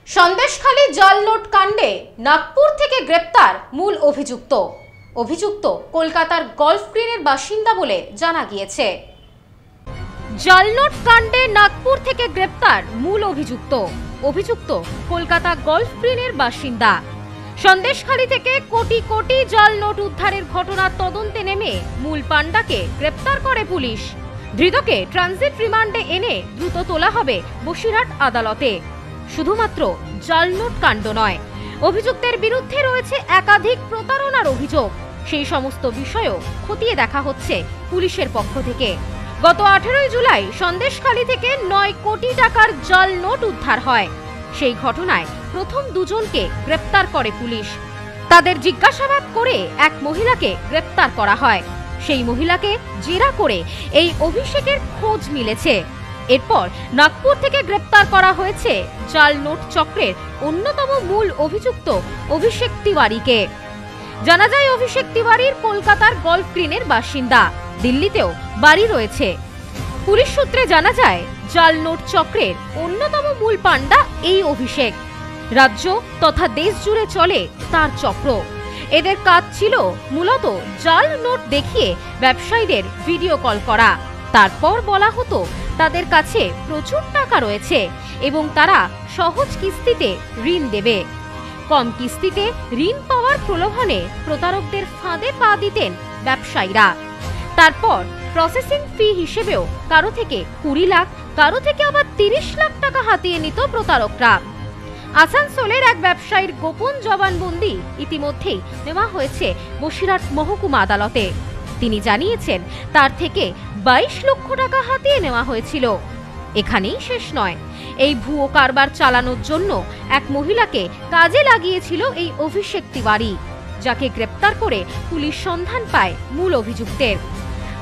সন্দেশখালী জাল নোট কাণ্ডে নাগপুর থেকে গ্রেপ্তার মূল অভিযুক্ত কলকাতার গলফ গ্রিনের বাসিন্দা বলে জানা গিয়েছে। জাল নোট কাণ্ডে নাগপুর থেকে গ্রেপ্তার মূল অভিযুক্ত কলকাতা গলফ গ্রিনের বাসিন্দা। সন্দেশখালী থেকে কোটি কোটি জাল নোট উদ্ধারের ঘটনার তদন্তে নেমে মূল পাণ্ডাকে গ্রেপ্তার করে পুলিশ। ধৃতকে ট্রানজিট রিমান্ডে এনে দ্রুত তোলা হবে বসিরহাট আদালতে। শুধুমাত্র জাল নোট কাণ্ড নয়, অভিযুক্তের বিরুদ্ধে রয়েছে একাধিক প্রতারণার অভিযোগ। সেই সমস্ত বিষয়ও খতিয়ে দেখা হচ্ছে পুলিশের পক্ষ থেকে। গত 18 জুলাই সন্দেশখালী থেকে 9 কোটি টাকার জাল নোট উদ্ধার হয়। সেই ঘটনায় প্রথম দুজনকে গ্রেপ্তার করে পুলিশ। তাদের জিজ্ঞাসাবাদ করে এক মহিলাকে গ্রেপ্তার করা হয়। সেই মহিলাকে জেরা করে এই অভিষেকের খোঁজ মিলেছে। এরপর নাগপুর থেকে গ্রেপ্তার করা হয়েছে জাল নোট চক্রের অন্যতম মূল অভিযুক্ত অভিষেক তিওয়ারিকে। জানা যায় অভিষেক তিওয়ারির কলকাতার গলফ গ্রিনের বাসিন্দা, দিল্লিতেও বাড়ি রয়েছে। পুলিশ সূত্রে জানা যায় জাল নোট চক্রের অন্যতম মূল পাণ্ডা এই অভিষেক। রাজ্য তথা দেশ জুড়ে চলে তার চক্র। এদের কাজ ছিল মূলত জাল নোট দেখিয়ে ব্যবসায়ীদের ভিডিও কল করা। তারপর বলা হতো তাদের কাছে প্রচুর টাকা রয়েছে এবং তারা সহজ কিস্তিতে ঋণ দেবে। কম কিস্তিতে ঋণ পাওয়ার প্রলোভনে প্রতারকদের ফাঁদে পা দিতেন ব্যবসায়ীরা। তারপর প্রসেসিং ফি হিসেবেও কারো থেকে 20 লাখ, কারো থেকে আবার 30 লাখ টাকা হাতিয়ে নিত প্রতারকরা। আসানসোলের এক ব্যবসায়ীর গোপন জবানবন্দি ইতিমধ্যেই নেওয়া হয়েছে বসিরহাট মহকুমা আদালতে। তিনি জানিয়েছেন তার থেকে 22 লক্ষ টাকা হাতিয়ে নেওয়া হয়েছিল। এখানেই শেষ নয়, এই ভুয়ো কারবার চালানোর জন্য এক মহিলাকে কাজে লাগিয়েছিল এই অভিষেক তিওয়ারি, যাকে গ্রেপ্তার করে পুলিশ সন্ধান পায় মূল অভিযুক্তের।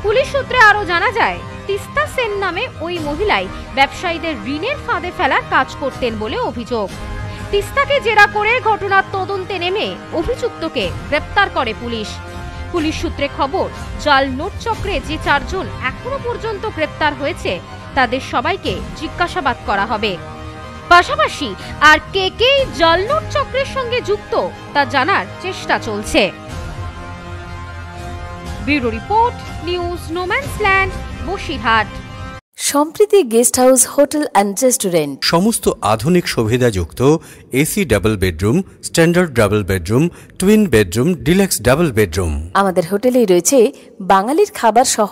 পুলিশ সূত্রে আরও জানা যায় তিস্তা সেন নামে ওই মহিলাই ব্যবসায়ীদের ঋণের ফাঁদে ফেলার কাজ করতেন বলে অভিযোগ। তিস্তাকে জেরা করে ঘটনার তদন্তে নেমে অভিযুক্তকে গ্রেপ্তার করে পুলিশ। পুলিশ সূত্রে খবর, জাল নোট চক্রে যে 4 জন এখনো পর্যন্ত গ্রেপ্তার হয়েছে তাদের সবাইকে জিজ্ঞাসাবাদ করা হবে। পাশাপাশি আর কে জাল নোট চক্রের সঙ্গে যুক্ত তা জানার চেষ্টা চলছে। Bureau report, news no man's land, Basirhat. Sampriti guest house hotel and restaurant সমস্ত আধুনিক সুবিধাযুক্ত AC double bedroom, standard double bedroom, twin bedroom, deluxe double bedroom. আমাদের হোটেলেই রয়েছে বাঙালির খাবার সহ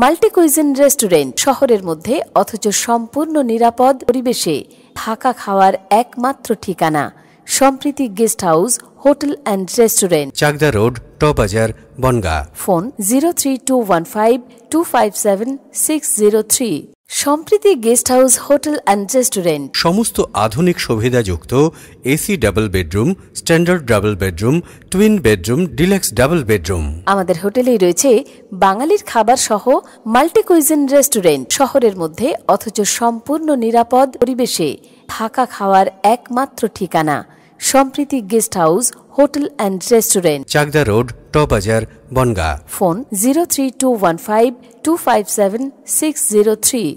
মাল্টি কুইজিন রেস্টুরেন্ট। শহরের মধ্যে অথচ সম্পূর্ণ নিরাপদ পরিবেশে থাকা খাওয়ার একমাত্র ঠিকানা Sampriti guest house hotel and restaurant, Chakdah road, টবাজার, Bangaon. Phone 03215257 Sampriti guest house hotel and restaurant সমস্ত আধুনিক সুবিধাযুক্ত AC double bedroom, standard double bedroom, twin bedroom, deluxe double bedroom. আমাদের হোটেলেই রয়েছে বাঙালির খাবার সহ মাল্টি কুইজিন রেস্টুরেন্ট। শহরের মধ্যে অথচ সম্পূর্ণ নিরাপদ পরিবেশে থাকা খাওয়ার একমাত্র ঠিকানা Sampriti guest house hotel and restaurant, Chakdah road, টবাজার, বনগাঁ। ফোন 03215257 603।